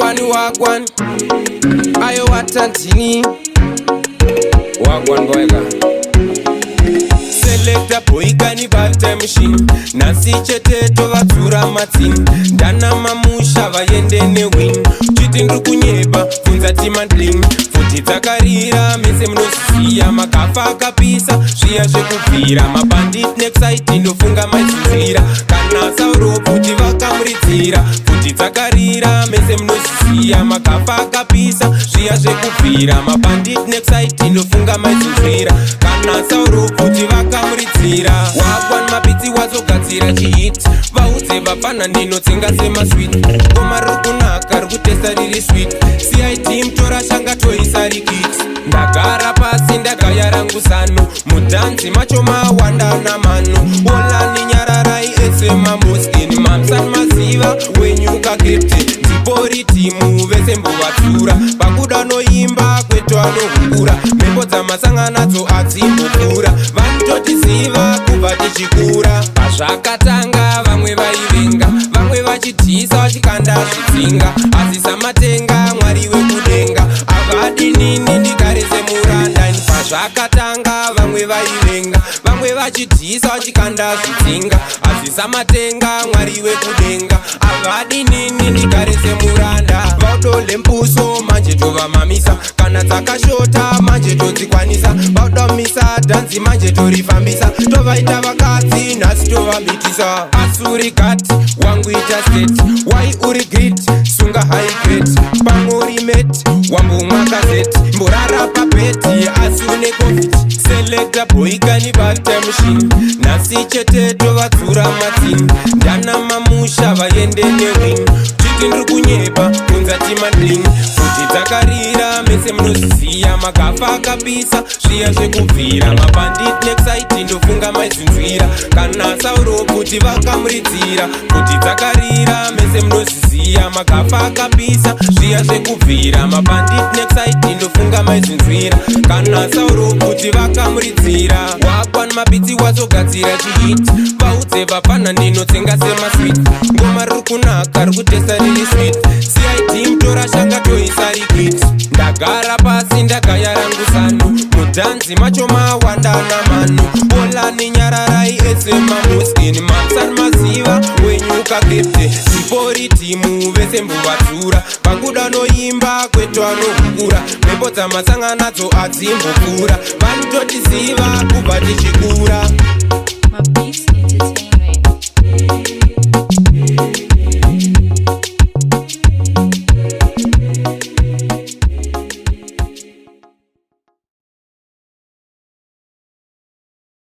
wagwan ayo watantini wagwan boyga selecta boygani bata machine nasi chete tovatsura matini ndana mamusha vaende newin chiti ndiri kunyeba funza timandling futi dzakarira mese munosiya makafa akapisa zviya zvekubvira mabandit nekusaiti ndofunga maizvizvira kana sauro kuti vakamuridzira futi dzakarira mese munosiya makafa akapisa zviya zvekubvira mabandit nekusaiti ndofunga maizvizvira kana sauro kuti vakamuridzira wagwan mapitsi wazogadzira chihit vaudze vapana ndinotsenga semaswit koma riri kunaka riri kutesta riri swit cid mtora shanga toisa rikit ndagara pasi ndagaya rangu zano mudhanzi macho mawanda namano olani nyararai ese mamoskini mamsani maziva wenyuka kepte ndipori timu vese mbovatsura pakuda noimba kweto anohukura mhepo dzamasanganadzo adzimbokura vanototiziva kubva tichikura pazvakatanga vamwe vaivenga vamwe vachitiisa vachikanda zvitsinga asi samatenga mwari wekudenga avadinini ndigare semuranda pazvakatanga vamwe vaivenga vamwe vachitiisa vachikanda zvitsinga asi samatenga mwari wekudenga avadinini ndigare semuranda vaudo lempuso manje tovamamisa kana dzakashota manje todzikwanisa vaudomisa dhanzi manje torifambisa tovaita vakadzi nhasi tovambitisa asuri gati wangu ita state wai uri grit sunga high grade pamwe uri met wambomwa kazeti mborara papeti asi une covid selecta boygani bata machine nhasi chete tovatsura matini ndana mamusha vaende newin chiti ndiri kunyeba kunza timandling futi dzakarira mese munosiziya makafa akapisa zviya zvekubvira mabandit nekusaiti ndofunga maizvinzwira kana sauro kuti vakamuridzira futi dzakarira mese munosiziya makafa akapisa zviya zvekubvira mabandit nekusaiti ndofunga maizvinzwira kana sauro kuti vakamuridzira wagwan mapitsi wazogadzira chihit vaudze vapana ndinotsenga semaswit ngoma riri kunaka riri kutesta riri swit cid mtora shanga toisa rikit ndagara pasi ndagaya rangu zano mudhanzi macho mawanda namano olani nyararai ese mamoskini mamsani maziva wenyuka kepte ndipori timu vese mbovatsura pakuda noimba kweto anohukura mhepo dzamasanganadzo adzimbokura vanototiziva kubva tichikura. Mapisi Entertainment.